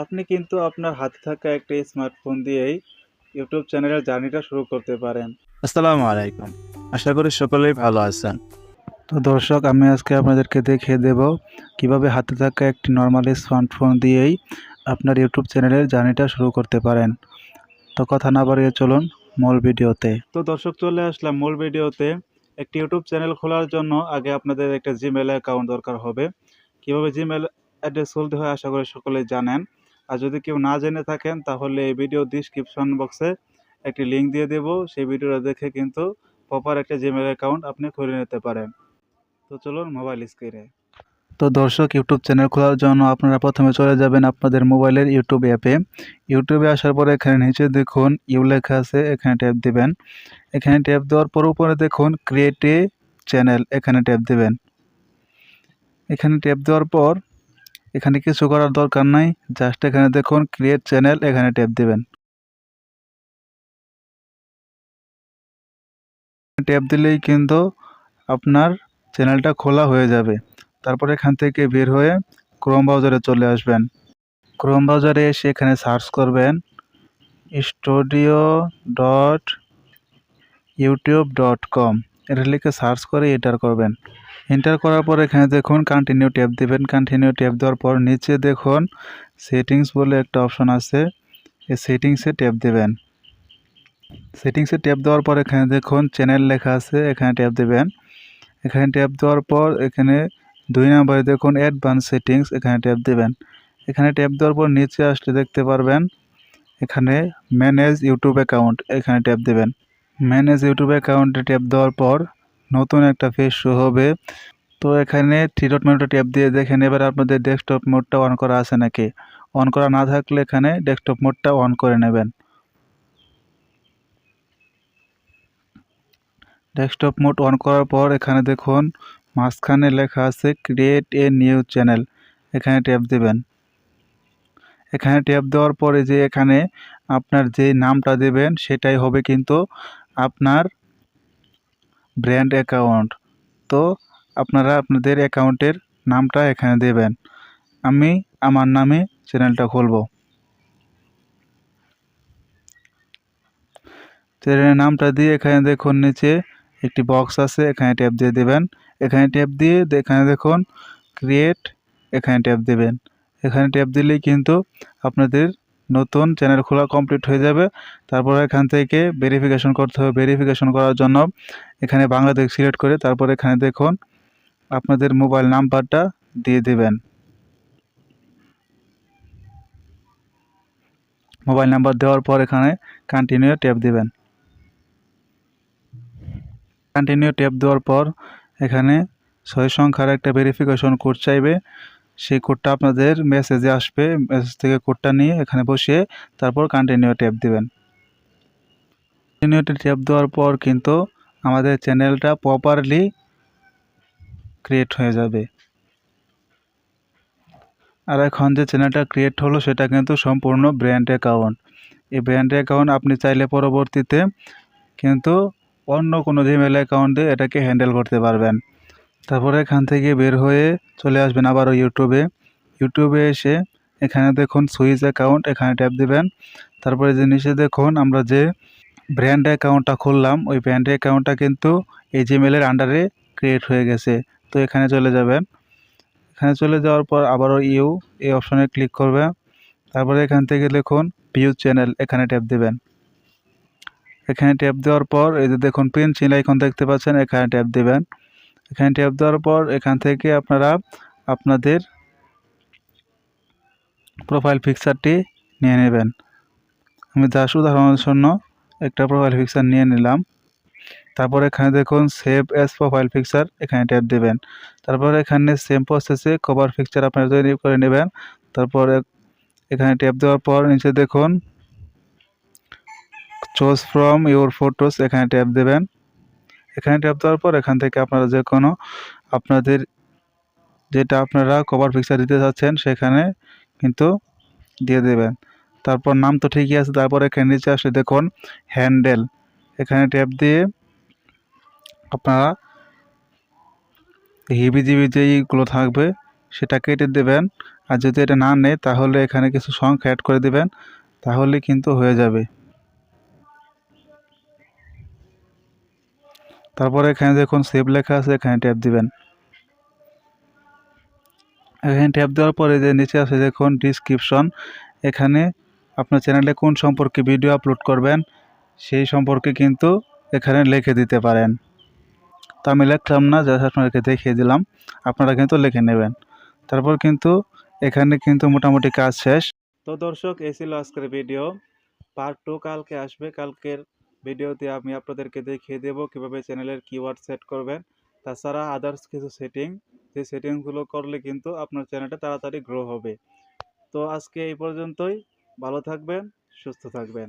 আপনি কিন্তু আপনার হাতে থাকা একটি স্মার্টফোন দিয়েই ইউটিউব চ্যানেলের জার্নিটা শুরু করতে পারেন। আসসালামু আলাইকুম। আশা করি সকলেই ভালো আছেন। তো দর্শক, আমি আজকে আপনাদেরকে দেখিয়ে দেব কিভাবে হাতে থাকা একটি নর্মাল স্মার্টফোন দিয়েই আপনার ইউটিউব চ্যানেলের জার্নিটা শুরু করতে পারেন। তো কথা না বাড়িয়ে চলুন মূল ভিডিওতে। তো দর্শক, চলে আসলাম মূল ভিডিওতে। একটি ইউটিউব চ্যানেল খোলার জন্য আগে আপনাদের একটা জিমেল অ্যাকাউন্ট দরকার হবে। কিভাবে জিমেল অ্যাড্রেস খুলতে হয় আশা করি সকলেই জানেন। আর যদি কেউ না জেনে থাকেন তাহলে এই ভিডিও ডিসক্রিপশন বক্সে একটি লিঙ্ক দিয়ে দেব, সেই ভিডিওটা দেখে কিন্তু প্রপার একটা জিমেল অ্যাকাউন্ট আপনি খুলে নিতে পারেন। তো চলুন মোবাইল স্ক্রিনে। তো দর্শক, ইউটিউব চ্যানেল খোলার জন্য আপনারা প্রথমে চলে যাবেন আপনাদের মোবাইলের ইউটিউব অ্যাপে। ইউটিউবে আসার পরে এখানে নিচে দেখুন ইউ লেখা আছে, এখানে ট্যাপ দিবেন। এখানে ট্যাপ দেওয়ার পর উপরে দেখুন ক্রিয়েট এ চ্যানেল, এখানে ট্যাপ দিবেন। এখানে ট্যাপ দেওয়ার পর এখানে কিছু করার দরকার নাই, জাস্ট এখানে দেখুন ক্রিয়েট চ্যানেল, এখানে ট্যাপ দিবেন। ট্যাপ দিলেই কিন্তু আপনার চ্যানেলটা খোলা হয়ে যাবে। তারপর এখান থেকে বের হয়ে ক্রোম ব্রাউজারে চলে আসবেন। ক্রোম ব্রাউজারে এসে এখানে সার্চ করবেন studio.youtube.com, এটা লিখে সার্চ করে এন্টার করবেন। এন্টার করার পর এখানে দেখুন কন্টিনিউ ট্যাপ দিবেন। কন্টিনিউ ট্যাপ দেওয়ার পর নিচে দেখুন সেটিংস বলে একটা অপশন আছে, এই সেটিংসে ট্যাপ দিবেন। সেটিংসে ট্যাপ দেওয়ার পর এখানে দেখুন চ্যানেল লেখা আছে, এখানে ট্যাপ দিবেন। এখানে ট্যাপ দেওয়ার পর এখানে 2 নম্বরে দেখুন অ্যাডভান্স সেটিংস, এখানে ট্যাপ দিবেন। এখানে ট্যাপ দেওয়ার পর নিচে আসলে দেখতে পারবেন এখানে ম্যানেজ ইউটিউব অ্যাকাউন্ট, এখানে ট্যাপ দিবেন। ম্যানেজ ইউটিউব অ্যাকাউন্টে ট্যাপ দেওয়ার পর নতুন একটা পেজ শো হবে। তো এখানে থ্রি ডট মেনুতে ট্যাপ দিয়ে দেখেন এবার আপনাদের ডেস্কটপ মোডটা অন করা আছে নাকি। অন করা না থাকলে এখানে ডেস্কটপ মোডটা অন করে নেবেন। ডেস্কটপ মোড অন করার পর এখানে দেখুন মাঝখানে লেখা আছে ক্রিয়েট এ নিউ চ্যানেল, এখানে ট্যাপ দিবেন। এখানে ট্যাপ দেওয়ার পরে যে এখানে আপনার যে নামটা দেবেন সেটাই হবে কিন্তু আপনার ব্র্যান্ড অ্যাকাউন্ট। তো আপনারা আপনাদের অ্যাকাউন্টের নামটা এখানে দেবেন। আমি আমার নামে চ্যানেলটা খুলব। চ্যানেলের নামটা দিয়ে এখানে দেখুন নিচে একটি বক্স আছে, এখানে ট্যাপ দিয়ে দেবেন। এখানে ট্যাপ দিয়ে এখানে দেখুন ক্রিয়েট, এখানে ট্যাপ দেবেন। এখানে ট্যাপ দিলেই কিন্তু আপনাদের নতুন চ্যানেল খোলা কমপ্লিট হয়ে যাবে। তারপর এখান থেকে ভেরিফিকেশন করতে হবে। ভেরিফিকেশন করার জন্য এখানে বাংলাদেশ সিলেক্ট করে তারপর এখানে দেখুন আপনাদের মোবাইল নাম্বারটা দিয়ে দেবেন। মোবাইল নাম্বার দেওয়ার পর এখানে কন্টিনিউ ট্যাপ দিবেন। কন্টিনিউ ট্যাপ দেওয়ার পর এখানে 6 সংখ্যার একটা ভেরিফিকেশন কোড চাইবে, সেই কোডটা আপনাদের মেসেজে আসবে। মেসেজ থেকে কোডটা নিয়ে এখানে বসিয়ে তারপর কন্টিনিউ ট্যাপ দিবেন। কন্টিনিউতে ট্যাপ দেওয়ার পর কিন্তু আমাদের চ্যানেলটা প্রপারলি ক্রিয়েট হয়ে যাবে। আর এখন যে চ্যানেলটা ক্রিয়েট হলো সেটা কিন্তু সম্পূর্ণ ব্র্যান্ড অ্যাকাউন্ট। এই ব্র্যান্ড অ্যাকাউন্ট আপনি চাইলে পরবর্তীতে কিন্তু অন্য কোনো জিমেল অ্যাকাউন্ট দিয়ে এটাকে হ্যান্ডেল করতে পারবেন। তারপরে এখান থেকে বের হয়ে চলে আসবেন আবারও ইউটিউবে। ইউটিউবে এসে এখানে দেখুন সুইচ অ্যাকাউন্ট, এখানে ট্যাপ দিবেন। তারপরে যে নিচে দেখুন আমরা যে ব্র্যান্ড অ্যাকাউন্টটা খুললাম ওই ব্র্যান্ড অ্যাকাউন্টটা কিন্তু এই জিমেলের আন্ডারে ক্রিয়েট হয়ে গেছে। তো এখানে চলে যাবেন। এখানে চলে যাওয়ার পর আবারও এই অপশনে ক্লিক করবে। তারপরে এখান থেকে দেখুন ভিউ চ্যানেল, এখানে ট্যাপ দিবেন। এখানে ট্যাপ দেওয়ার পর এই যে দেখুন পেন্সিল আইকন দেখতে পাচ্ছেন, এখানে ট্যাপ দিবেন। এখানে ট্যাপ দেওয়ার পর এখান থেকে আপনারা আপনাদের প্রোফাইল পিকচারটি নিয়ে নেবেন। আমি জাস্ট উদাহরণের জন্য একটা প্রোফাইল পিকচার নিয়ে নিলাম। তারপর এখানে দেখুন সেভ অ্যাজ প্রোফাইল পিকচার, এখানে ট্যাপ দিবেন। তারপর এখানে সেম প্রসেসে কভার পিকচার আপনারা তৈরি করে নেবেন। তারপরে এখানে ট্যাপ দেওয়ার পর নিচে দেখুন চুজ ফ্রম ইউর ফটোস, এখানে ট্যাপ দেবেন। এখানে ট্যাপ দেওয়ার পর এখান থেকে আপনারা যে কোনো আপনাদের যেটা আপনারা কভার পিকচার দিতে চাচ্ছেন সেখানে কিন্তু দিয়ে দেবেন। তারপর নাম তো ঠিকই আছে। তারপর এখানে নিচে আসলে দেখুন হ্যান্ডেল, এখানে ট্যাপ দিয়ে আপনারা হিবিজিবি যেইগুলো থাকবে সেটা কেটে দেবেন। আর যদি এটা না নেয় তাহলে এখানে কিছু সংখ্যা অ্যাড করে দিবেন, তাহলে কিন্তু হয়ে যাবে। তারপরে এখানে দেখুন সেভ লেখা আছে, এখানে ট্যাপ দিবেন। এখানে ট্যাপ দেওয়ার পরে যে নিচে আছে দেখুন ডিসক্রিপশন, এখানে আপনার চ্যানেলে কোন সম্পর্কে ভিডিও আপলোড করবেন সেই সম্পর্কে কিন্তু এখানে লিখে দিতে পারেন। তো আমি লিখলাম না, জাস্ট আপনাদেরকে দেখিয়ে দিলাম, আপনারা কিন্তু লিখে নেবেন। তারপর কিন্তু এখানে কিন্তু মোটামুটি কাজ শেষ। তো দর্শক, এই ছিল আজকের ভিডিও। পার্ট 2 কালকে আসবে। কালকের ভিডিওতে আমি আপনাদেরকে দেখিয়ে দেব কিভাবে চ্যানেলের কিওয়ার্ড সেট করবেন। তাছাড়া আদার্স কিছু সেটিং, যে সেটিংগুলো করলে কিন্তু আপনার চ্যানেলটা তাড়াতাড়ি গ্রো হবে। তো আজকে এই পর্যন্তই। ভালো থাকবেন, সুস্থ থাকবেন।